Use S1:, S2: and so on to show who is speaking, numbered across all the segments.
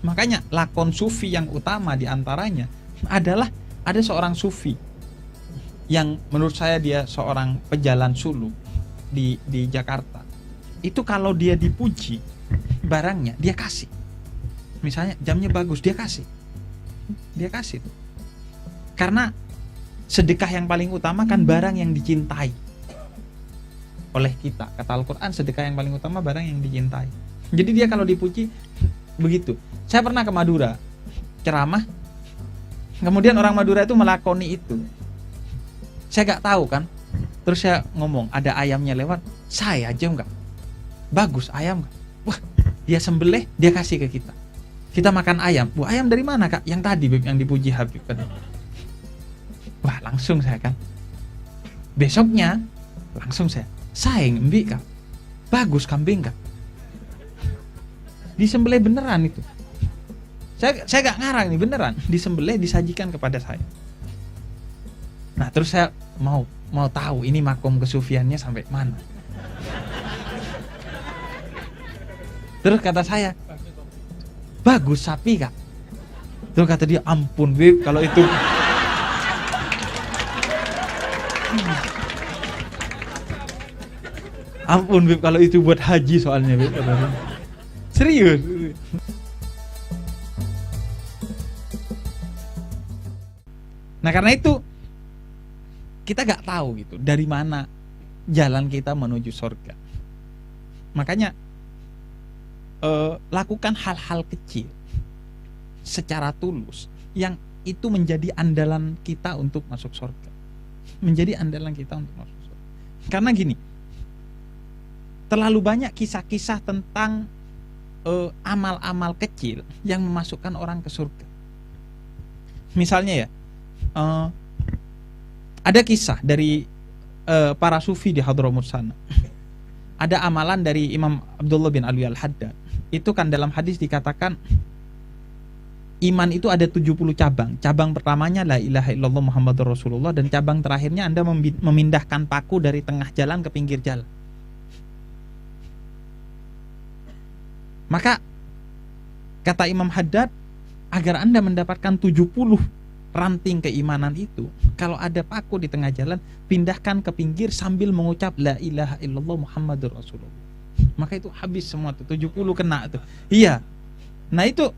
S1: Makanya lakon sufi yang utama diantaranya adalah ada seorang sufi yang menurut saya dia seorang pejalan suluk di Jakarta. Itu kalau dia dipuji barangnya dia kasih. Misalnya jamnya bagus dia kasih tuh. Karena sedekah yang paling utama kan barang yang dicintai oleh kita. Kata Al-Quran, sedekah yang paling utama barang yang dicintai. Jadi dia kalau dipuji begitu. Saya pernah ke Madura ceramah, kemudian orang Madura itu melakoni itu. Saya gak tahu kan. Terus saya ngomong, ada ayamnya lewat, saya aja enggak. Bagus ayam enggak? Wah, dia sembelih, dia kasih ke kita. Kita makan ayam. Wah, ayam dari mana kak? Yang tadi yang dipuji Habib kan. Wah, langsung saya kan. Besoknya langsung saya embi kak. Bagus kambing kak. Disembelih beneran itu. Saya gak ngarang nih, beneran. Disembelih, disajikan kepada saya. Nah, terus saya mau tahu ini makom kesufiannya sampai mana. Terus kata saya, bagus sapi kak. Terus kata dia, ampun Bib, kalau itu ampun Bib, kalau itu buat haji soalnya Bib. Serius. Nah karena itu kita gak tahu gitu dari mana jalan kita menuju surga. Makanya lakukan hal-hal kecil secara tulus yang itu menjadi andalan kita untuk masuk surga. Menjadi andalan kita untuk masuk surga. Karena gini, terlalu banyak kisah-kisah tentang amal-amal kecil yang memasukkan orang ke surga. Misalnya ya, ada kisah dari para sufi di Hadramut sana. Ada amalan dari Imam Abdullah bin Alwi Al-Haddad. Itu kan dalam hadis dikatakan iman itu ada 70 cabang. Cabang pertamanya la ilaha illallah Muhammadur Rasulullah, dan cabang terakhirnya Anda memindahkan paku dari tengah jalan ke pinggir jalan. Maka kata Imam Haddad, agar Anda mendapatkan 70 ranting keimanan itu, kalau ada paku di tengah jalan, pindahkan ke pinggir sambil mengucap la ilaha illallah Muhammadur Rasulullah. Maka itu habis semua tuh, 70 kena tuh. Iya. Nah itu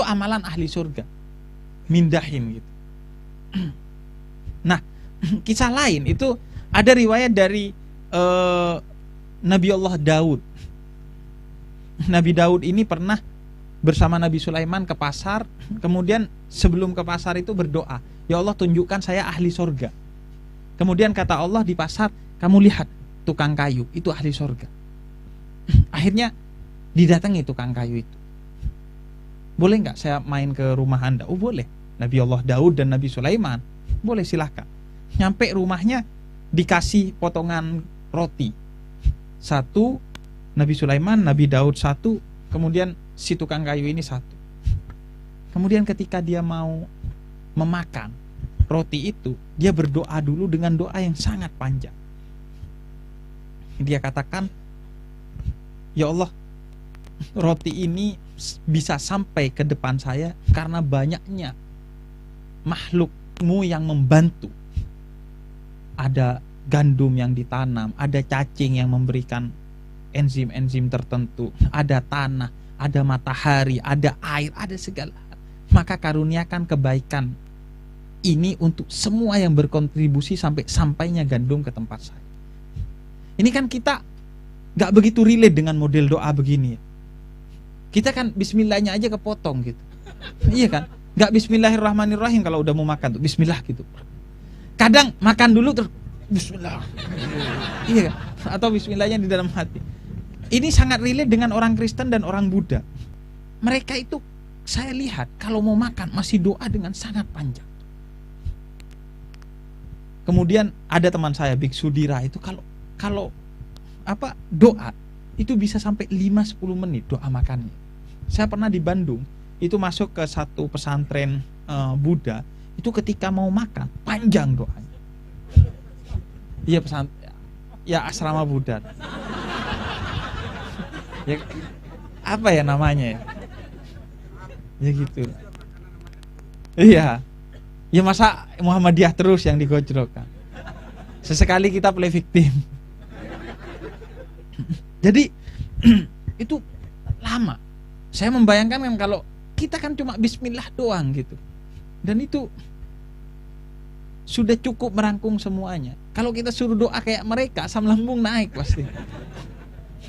S1: amalan ahli surga. Mindahin gitu. Nah, kisah lain itu ada riwayat dari Nabi Allah Daud. Nabi Daud ini pernah bersama Nabi Sulaiman ke pasar, kemudian sebelum ke pasar itu berdoa, ya Allah tunjukkan saya ahli surga. Kemudian kata Allah di pasar, kamu lihat tukang kayu, itu ahli surga. Akhirnya didatangi tukang kayu itu. Boleh nggak saya main ke rumah Anda? Oh boleh. Nabi Allah Daud dan Nabi Sulaiman, boleh silahkan. Nyampe rumahnya dikasih potongan roti. Satu Nabi Sulaiman, Nabi Daud satu, kemudian si tukang kayu ini satu. Kemudian ketika dia mau memakan roti itu, dia berdoa dulu dengan doa yang sangat panjang. Dia katakan, ya Allah, roti ini bisa sampai ke depan saya karena banyaknya makhlukmu yang membantu. Ada gandum yang ditanam, ada cacing yang memberikan enzim-enzim tertentu, ada tanah, ada matahari, ada air, ada segala. Maka karuniakan kebaikan ini untuk semua yang berkontribusi sampai sampainya gandum ke tempat saya. Ini kan kita gak begitu relate dengan model doa begini. Kita kan bismillahnya aja kepotong gitu. Iya kan? Gak bismillahirrahmanirrahim kalau udah mau makan tuh, bismillah gitu. Kadang makan dulu terus bismillah. Iya kan? Atau bismillahnya di dalam hati. Ini sangat relate dengan orang Kristen dan orang Buddha. Mereka itu saya lihat kalau mau makan masih doa dengan sangat panjang. Kemudian ada teman saya Biksu Dira itu kalau doa itu bisa sampai 5-10 menit doa makannya. Saya pernah di Bandung itu masuk ke satu pesantren Buddha, itu ketika mau makan panjang doanya. Iya pesantren, ya asrama Buddha. Ya, apa ya namanya ya? Ya gitu. Iya. Ya masa Muhammadiyah terus yang digojlokkan. Sesekali kita play victim. Jadi itu lama. Saya membayangkan kan kalau kita kan cuma bismillah doang gitu. Dan itu sudah cukup merangkum semuanya. Kalau kita suruh doa kayak mereka, asam lambung naik pasti.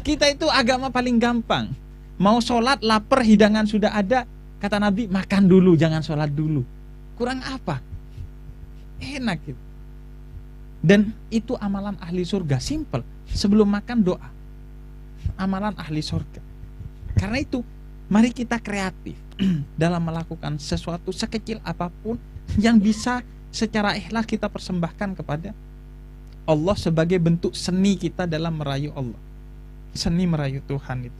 S1: Kita itu agama paling gampang. Mau sholat, lapar, hidangan sudah ada. Kata Nabi, makan dulu, jangan sholat dulu. Kurang apa? Enak gitu. Dan itu amalan ahli surga, simple. Sebelum makan doa. Amalan ahli surga. Karena itu, mari kita kreatif dalam melakukan sesuatu sekecil apapun yang bisa secara ikhlas kita persembahkan kepada Allah sebagai bentuk seni kita dalam merayu Allah. Seni merayu Tuhan itu.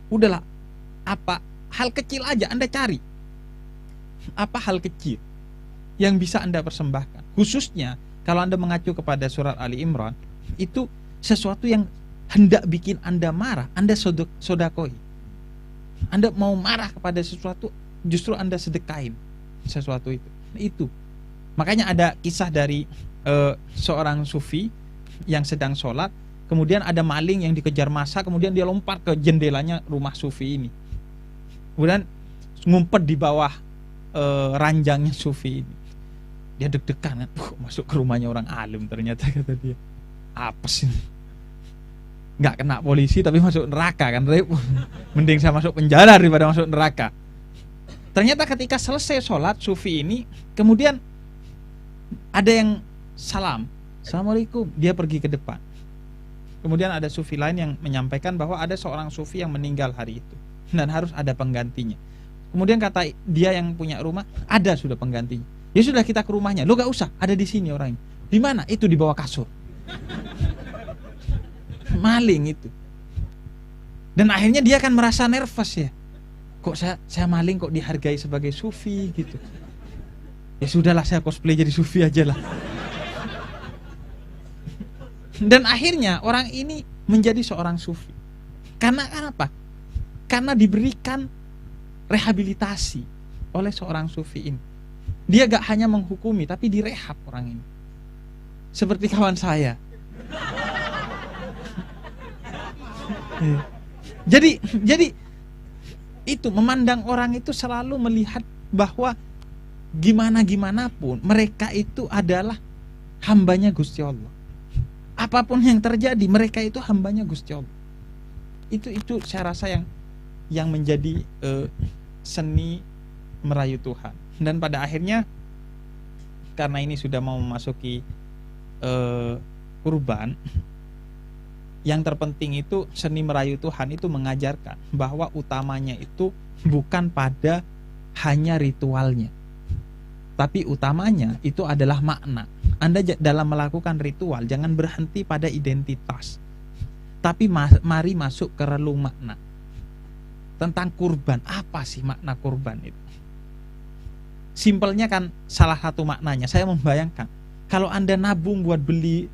S1: Udahlah, apa hal kecil aja Anda cari. Apa hal kecil yang bisa Anda persembahkan? Khususnya kalau Anda mengacu kepada surat Ali Imran, itu sesuatu yang hendak bikin Anda marah, Anda sodakoi. Anda mau marah kepada sesuatu, justru Anda sedekain sesuatu itu. Itu. Makanya ada kisah dari seorang sufi yang sedang sholat, kemudian ada maling yang dikejar massa, kemudian dia lompat ke jendelanya rumah sufi ini. Kemudian ngumpet di bawah ranjangnya sufi ini. Dia deg-degan, masuk ke rumahnya orang alim ternyata, kata dia. Apes ini. Nggak kena polisi tapi masuk neraka kan, mending saya masuk penjara daripada masuk neraka. Ternyata ketika selesai sholat sufi ini, kemudian ada yang salam, assalamualaikum, dia pergi ke depan. Kemudian ada sufi lain yang menyampaikan bahwa ada seorang sufi yang meninggal hari itu dan harus ada penggantinya. Kemudian kata dia yang punya rumah, ada sudah penggantinya. Ya sudah, kita ke rumahnya. Lo gak usah, ada di sini orangnya. Di mana? Itu di bawah kasur. Maling itu. Dan akhirnya dia akan merasa nervous ya. Kok saya maling kok dihargai sebagai sufi gitu. Ya sudahlah, saya cosplay jadi sufi aja lah. Dan akhirnya orang ini menjadi seorang sufi. Karena apa? Karena diberikan rehabilitasi oleh seorang sufi ini. Dia gak hanya menghukumi, tapi direhab orang ini. Seperti kawan saya. Jadi itu memandang orang itu selalu melihat bahwa gimana pun mereka itu adalah hambanya Gusti Allah. Apapun yang terjadi, mereka itu hambanya Gusti Allah. Itu saya rasa yang menjadi seni merayu Tuhan. Dan pada akhirnya karena ini sudah mau memasuki kurban, yang terpenting itu seni merayu Tuhan itu mengajarkan bahwa utamanya itu bukan pada hanya ritualnya, tapi utamanya itu adalah makna. Anda dalam melakukan ritual jangan berhenti pada identitas, tapi mari masuk ke relung makna. Tentang kurban, apa sih makna kurban itu? Simpelnya kan salah satu maknanya, saya membayangkan kalau Anda nabung buat beli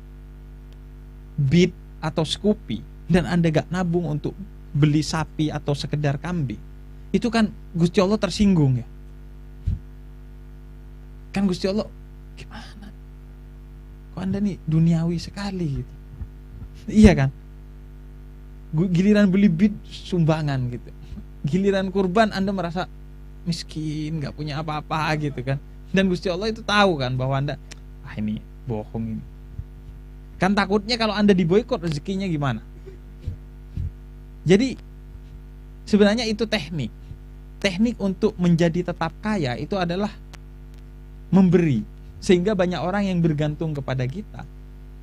S1: beat atau Scoopy dan Anda gak nabung untuk beli sapi atau sekedar kambing, itu kan Gusti Allah tersinggung ya. Kan Gusti Allah, gimana? Kok Anda nih duniawi sekali gitu. Iya kan? Giliran beli beat sumbangan gitu. Giliran kurban Anda merasa miskin, gak punya apa-apa gitu kan. Dan Gusti Allah itu tahu kan bahwa Anda, ini bohong ini. Kan takutnya kalau Anda diboikot rezekinya gimana. Jadi sebenarnya itu teknik. Teknik untuk menjadi tetap kaya itu adalah memberi. Sehingga banyak orang yang bergantung kepada kita.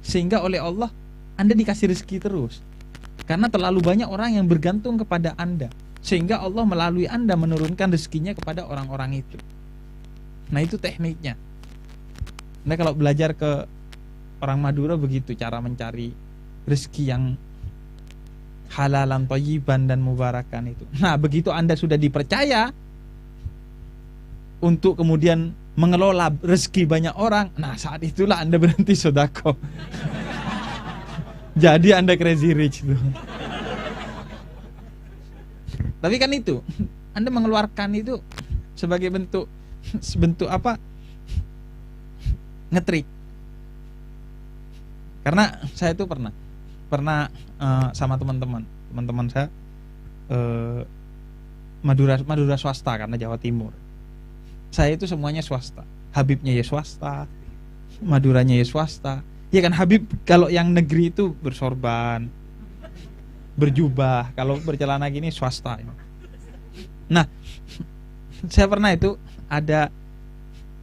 S1: Sehingga oleh Allah Anda dikasih rezeki terus. Karena terlalu banyak orang yang bergantung kepada Anda. Sehingga Allah melalui Anda menurunkan rezekinya kepada orang-orang itu. Nah itu tekniknya. Nah kalau belajar ke orang Madura begitu cara mencari rezeki yang halalan, thayyiban dan mubarakan itu. Nah begitu Anda sudah dipercaya untuk kemudian mengelola rezeki banyak orang, nah saat itulah Anda berhenti sedekah. Jadi Anda crazy rich tuh. Tapi kan itu, Anda mengeluarkan itu sebagai bentuk apa? Ngetrik. Karena saya itu pernah sama teman-teman saya Madura swasta karena Jawa Timur. Saya itu semuanya swasta. Habibnya ya swasta, Maduranya ya swasta. Ya kan Habib kalau yang negeri itu bersorban, berjubah, kalau bercelana gini swasta. Nah, saya pernah itu ada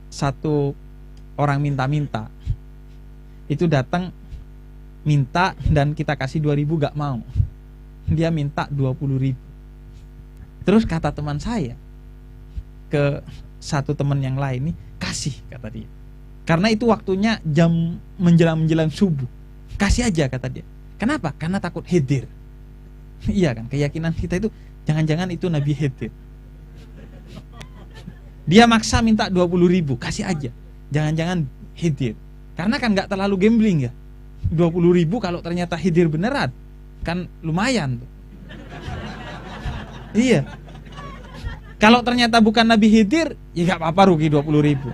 S1: satu orang minta-minta. Itu datang minta dan kita kasih 2.000 gak mau. Dia minta 20.000. Terus kata teman saya ke satu teman yang lain nih, kasih kata dia. Karena itu waktunya jam menjelang subuh. Kasih aja kata dia. Kenapa? Karena takut hidir. Iya kan, keyakinan kita itu jangan-jangan itu Nabi hidir. Dia maksa minta 20.000, kasih aja. Jangan-jangan hidir. Karena kan gak terlalu gambling ya. 20.000 kalau ternyata hidir beneran kan lumayan tuh. Iya. Kalau ternyata bukan Nabi Hidir, ya gak apa-apa rugi 20.000.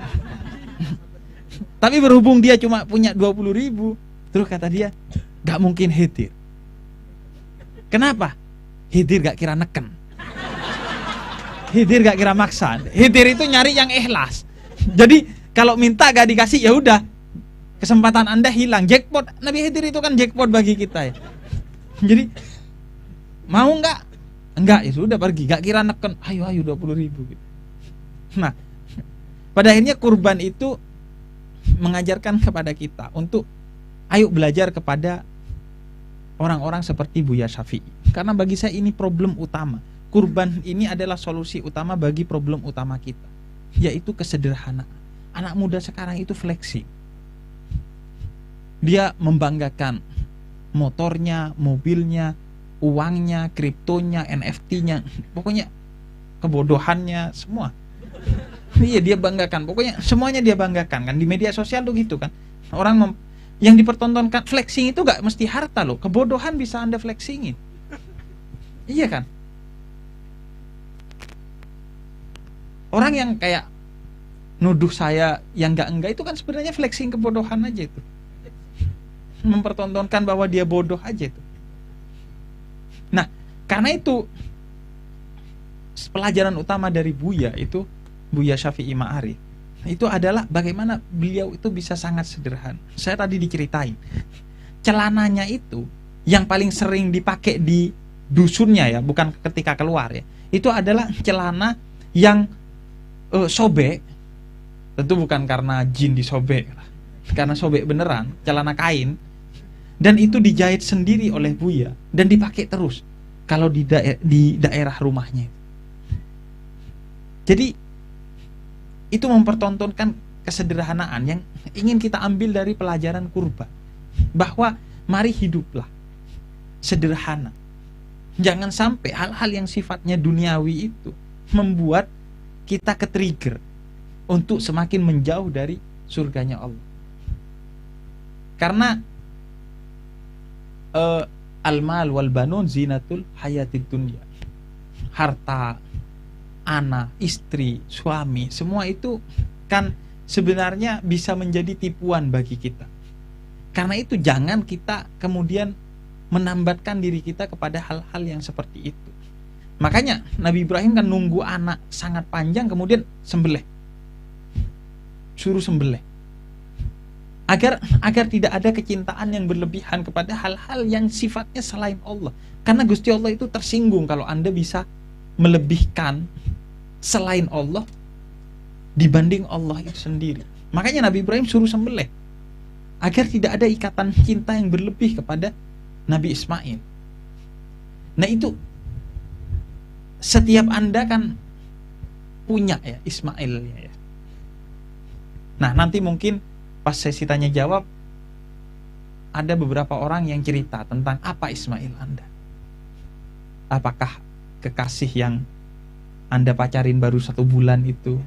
S1: Tapi berhubung dia cuma punya 20.000, terus kata dia gak mungkin Hidir. Kenapa? Hidir gak kira neken. Hidir gak kira maksa. Hidir itu nyari yang ikhlas. Jadi kalau minta gak dikasih ya udah, kesempatan Anda hilang. Jackpot, Nabi Hidir itu kan jackpot bagi kita ya. Jadi mau nggak? Enggak, ya sudah pergi. Gak kira neken, ayo 20.000 gitu. Nah, pada akhirnya kurban itu mengajarkan kepada kita untuk ayo belajar kepada orang-orang seperti Buya Syafi'i. Karena bagi saya ini problem utama. Kurban ini adalah solusi utama bagi problem utama kita, yaitu kesederhanaan. Anak muda sekarang itu fleksing. Dia membanggakan motornya, mobilnya, uangnya, kriptonya, NFT-nya, pokoknya kebodohannya semua. Iya, dia banggakan. Pokoknya semuanya dia banggakan kan, di media sosial tuh gitu kan. Orang yang dipertontonkan flexing itu gak mesti harta loh. Kebodohan bisa Anda flexingin. Iya kan? Orang yang kayak nuduh saya yang enggak itu kan sebenarnya flexing kebodohan aja itu. Mempertontonkan bahwa dia bodoh aja itu. Nah, karena itu pelajaran utama dari Buya itu, Buya Syafi'i Ma'arif, itu adalah bagaimana beliau itu bisa sangat sederhana. Saya tadi diceritain, celananya itu yang paling sering dipakai di dusunnya ya, bukan ketika keluar ya. Itu adalah celana yang sobek. Tentu bukan karena jin disobek, karena sobek beneran, celana kain. Dan itu dijahit sendiri oleh Buya dan dipakai terus kalau di daerah rumahnya. Jadi itu mempertontonkan kesederhanaan yang ingin kita ambil dari pelajaran kurban, bahwa mari hiduplah sederhana. Jangan sampai hal-hal yang sifatnya duniawi itu membuat kita ke-trigger untuk semakin menjauh dari surganya Allah. Karena al-mal wal banun zinatul hayatid dunya. Harta, anak, istri, suami, semua itu kan sebenarnya bisa menjadi tipuan bagi kita. Karena itu jangan kita kemudian menambatkan diri kita kepada hal-hal yang seperti itu. Makanya Nabi Ibrahim kan nunggu anak sangat panjang kemudian sembelih. Suruh sembelih. Agar tidak ada kecintaan yang berlebihan kepada hal-hal yang sifatnya selain Allah. Karena Gusti Allah itu tersinggung kalau Anda bisa melebihkan selain Allah dibanding Allah itu sendiri. Makanya Nabi Ibrahim suruh sembelih agar tidak ada ikatan cinta yang berlebih kepada Nabi Ismail. Nah itu setiap Anda kan punya ya Ismail ya. Nah nanti mungkin pas sesi tanya jawab ada beberapa orang yang cerita tentang apa Ismail Anda. Apakah kekasih yang Anda pacarin baru 1 bulan itu?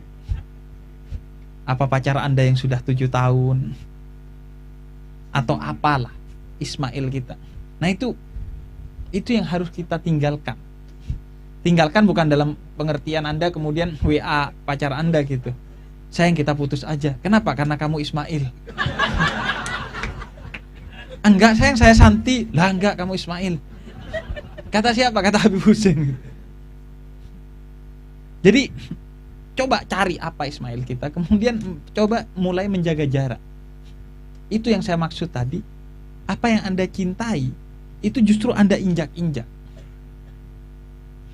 S1: Apa pacar Anda yang sudah 7 tahun? Atau apalah Ismail kita? Nah itu yang harus kita tinggalkan. Tinggalkan bukan dalam pengertian Anda kemudian WA pacar Anda gitu. Sayang, kita putus aja. Kenapa? Karena kamu Ismail. Enggak sayang, saya Santi. Lah enggak, kamu Ismail. Kata siapa? Kata Habib Hussein. Jadi coba cari apa Ismail kita, kemudian coba mulai menjaga jarak. Itu yang saya maksud tadi. Apa yang Anda cintai itu justru Anda injak-injak.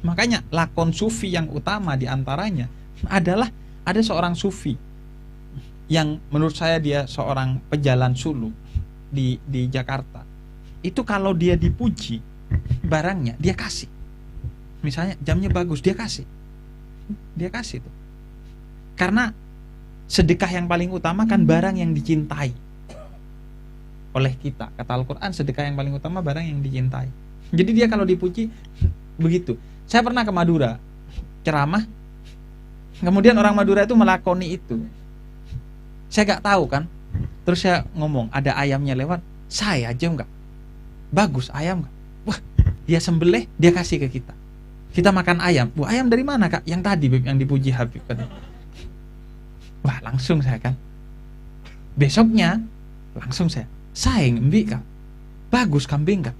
S1: Makanya lakon sufi yang utama diantaranya adalah ada seorang sufi yang menurut saya dia seorang pejalan suluk di Jakarta. Itu kalau dia dipuji barangnya dia kasih. Misalnya jamnya bagus, dia kasih tuh. Karena sedekah yang paling utama kan barang yang dicintai oleh kita. Kata Al-Quran, sedekah yang paling utama barang yang dicintai. Jadi dia kalau dipuji begitu. Saya pernah ke Madura ceramah, kemudian orang Madura itu melakoni itu. Saya gak tahu kan. Terus saya ngomong, ada ayamnya lewat, saya aja enggak. Bagus ayam enggak? Wah, dia sembelih, dia kasih ke kita. Kita makan ayam. Wah, ayam dari mana kak? Yang tadi yang dipuji Habib kan. Wah, langsung saya kan. Besoknya langsung saya, sayang embi kak. Bagus kambing kak.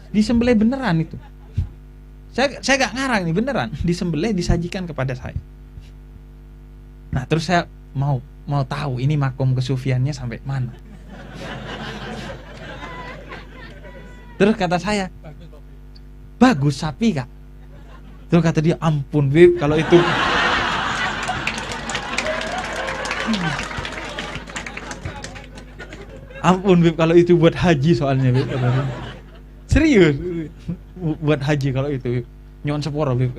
S1: Disembelih beneran itu. Saya gak ngarang nih, beneran. Disembelih, disajikan kepada saya. Nah, terus saya mau tahu ini makom kesufiannya sampai mana. Terus kata saya, bagus sapi kak. Terus kata dia, ampun Bib, kalau itu ampun Bib, kalau itu buat haji soalnya Bib. Serius, buat haji kalau itu Bib. Nyon seporo Bib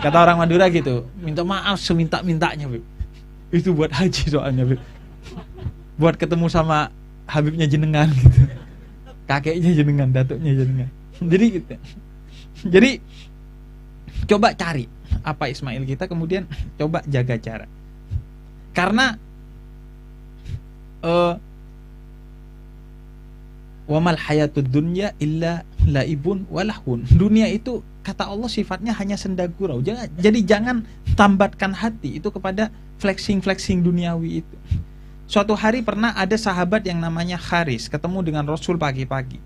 S1: kata orang Madura gitu, minta maaf seminta-mintanya Bib. Itu buat haji soalnya Bib. Buat ketemu sama Habibnya jenengan gitu. Kakeknya jenengan, datuknya jenengan. Jadi gitu. Jadi coba cari apa Ismail kita, kemudian coba jaga jarak. Karena wamal hayatud dunya illa laibun walahun. Dunia itu kata Allah sifatnya hanya senda gurau. Jangan tambatkan hati itu kepada flexing duniawi itu. Suatu hari pernah ada sahabat yang namanya Haris ketemu dengan Rasul pagi-pagi.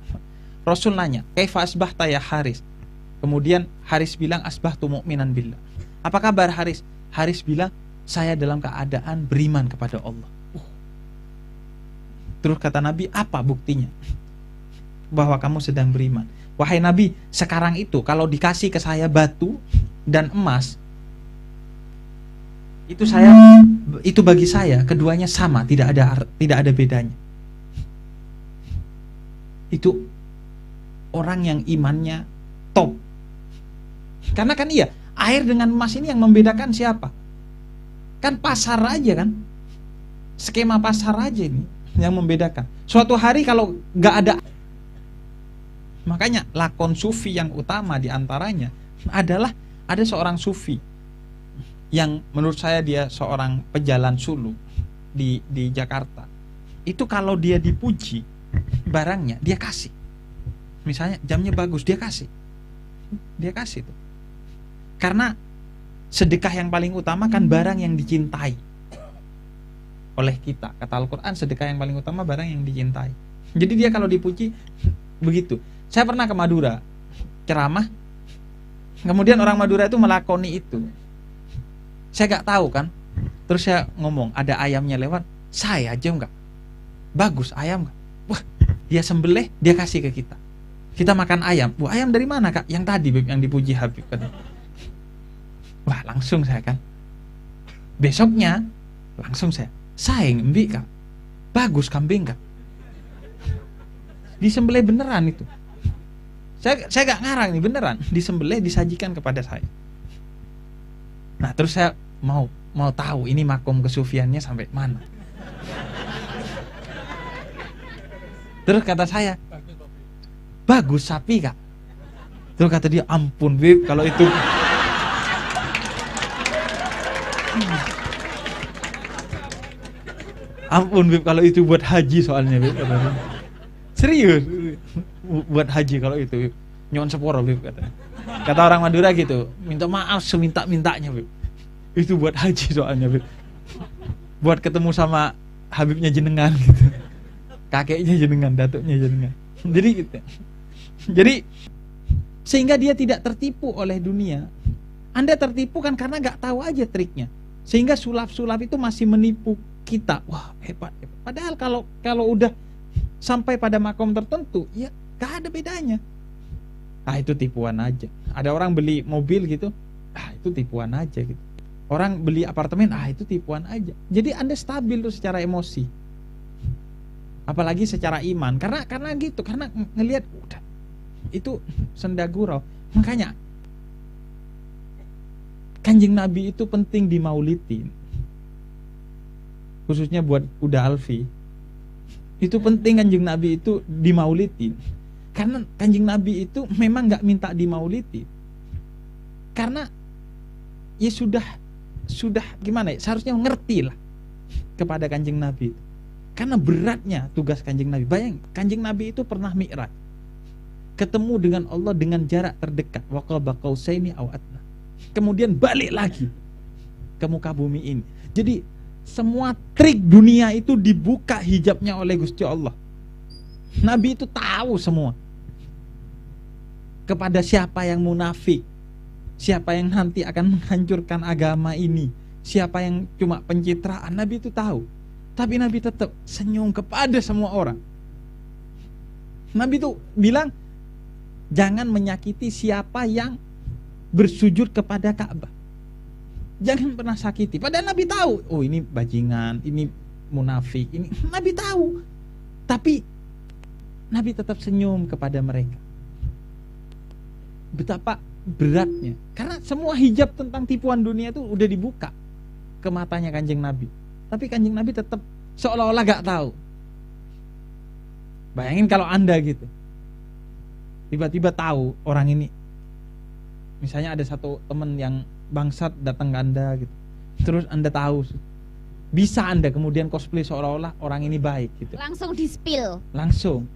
S1: Rasul nanya, "Kaifa asbahta ya Haris?" Kemudian Haris bilang, "Asbahtu mu'minan billah." Apa kabar Haris? Haris bilang, "Saya dalam keadaan beriman kepada Allah." Terus kata Nabi, "Apa buktinya bahwa kamu sedang beriman?" "Wahai Nabi, sekarang itu kalau dikasih ke saya batu dan emas, itu bagi saya keduanya sama, tidak ada bedanya." Itu orang yang imannya top. Karena kan iya, air dengan emas ini yang membedakan siapa? Kan pasar aja kan. Skema pasar aja ini yang membedakan. Suatu hari kalau nggak ada, makanya lakon sufi yang utama diantaranya adalah ada seorang sufi yang menurut saya dia seorang pejalan suluk di Jakarta. Itu kalau dia dipuji barangnya dia kasih. Misalnya jamnya bagus, dia kasih tuh. Karena sedekah yang paling utama kan barang yang dicintai oleh kita. Kata Al-Quran, sedekah yang paling utama barang yang dicintai. Jadi dia kalau dipuji begitu. Saya pernah ke Madura ceramah, kemudian orang Madura itu melakoni itu. Saya gak tahu kan. Terus saya ngomong, ada ayamnya lewat, saya aja enggak. Bagus ayam enggak? Wah, dia sembelih, dia kasih ke kita. Kita makan ayam. Wah, ayam dari mana kak? Yang tadi yang dipuji Habib kan. Wah, langsung saya kan. Besoknya langsung saya, sayang embi kak. Bagus kambing kak. Disembelih beneran itu. Saya gak ngarang nih, beneran. Disembelih, disajikan kepada saya. Nah, terus saya mau tahu ini makom kesufiannya sampai mana. Terus kata saya, bagus sapi kak. Terus kata dia, ampun Bib, kalau itu ampun Bib, kalau itu buat haji soalnya Bib. Serius, buat haji kalau itu Bib. Nyon seporo Bib katanya. Kata orang Madura gitu, minta maaf seminta-mintanya, Beb. Itu buat haji soalnya, Beb. Buat ketemu sama Habibnya jenengan gitu. Kakeknya jenengan, datuknya jenengan. Jadi gitu. Jadi sehingga dia tidak tertipu oleh dunia. Anda tertipu kan karena gak tahu aja triknya. Sehingga sulap-sulap itu masih menipu kita. Wah, hebat. Padahal kalau udah sampai pada makom tertentu, ya gak ada bedanya. Ah, itu tipuan aja. Ada orang beli mobil gitu, itu tipuan aja gitu. Orang beli apartemen, itu tipuan aja. Jadi Anda stabil tuh secara emosi. Apalagi secara iman. Karena gitu, karena ngelihat udah itu senda gurau. Makanya Kanjeng Nabi itu penting dimaulidin. Khususnya buat Uda Alfi. Itu penting Kanjeng Nabi itu dimaulidin. Karena Kanjeng Nabi itu memang gak minta dimaulidin. Karena ya sudah gimana ya, seharusnya ngerti lah kepada Kanjeng Nabi. Karena beratnya tugas Kanjeng Nabi. Bayang, Kanjeng Nabi itu pernah mi'raj, ketemu dengan Allah dengan jarak terdekat, wa qaba qausaini aw adna. Kemudian balik lagi ke muka bumi ini. Jadi semua trik dunia itu dibuka hijabnya oleh Gusti Allah. Nabi itu tahu semua. Kepada siapa yang munafik, siapa yang nanti akan menghancurkan agama ini, siapa yang cuma pencitraan, Nabi itu tahu. Tapi Nabi tetap senyum kepada semua orang. Nabi itu bilang, jangan menyakiti siapa yang bersujud kepada Ka'bah. Jangan pernah sakiti. Padahal Nabi tahu, oh ini bajingan, ini munafik, ini Nabi tahu. Tapi Nabi tetap senyum kepada mereka. Betapa beratnya. Karena semua hijab tentang tipuan dunia itu udah dibuka ke matanya Kanjeng Nabi. Tapi Kanjeng Nabi tetap seolah-olah gak tahu. Bayangin kalau Anda gitu, tiba-tiba tahu orang ini, misalnya ada satu teman yang bangsat datang ke Anda gitu, terus Anda tahu, bisa Anda kemudian cosplay seolah-olah orang ini baik gitu.
S2: Langsung di-spill.
S1: Langsung.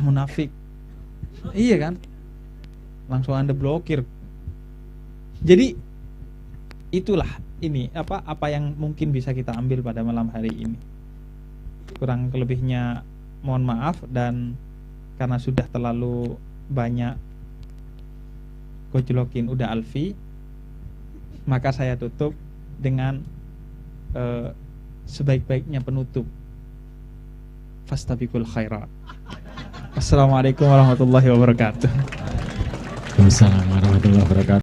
S1: Munafik. Iya kan? Langsung Anda blokir. Jadi itulah ini apa yang mungkin bisa kita ambil pada malam hari ini. Kurang lebihnya mohon maaf, dan karena sudah terlalu banyak gojlokin Uda Alfi, maka saya tutup dengan sebaik-baiknya penutup. Fastabiqul khairat. Assalamualaikum warahmatullahi wabarakatuh.
S3: Waalaikumsalam warahmatullahi wabarakatuh.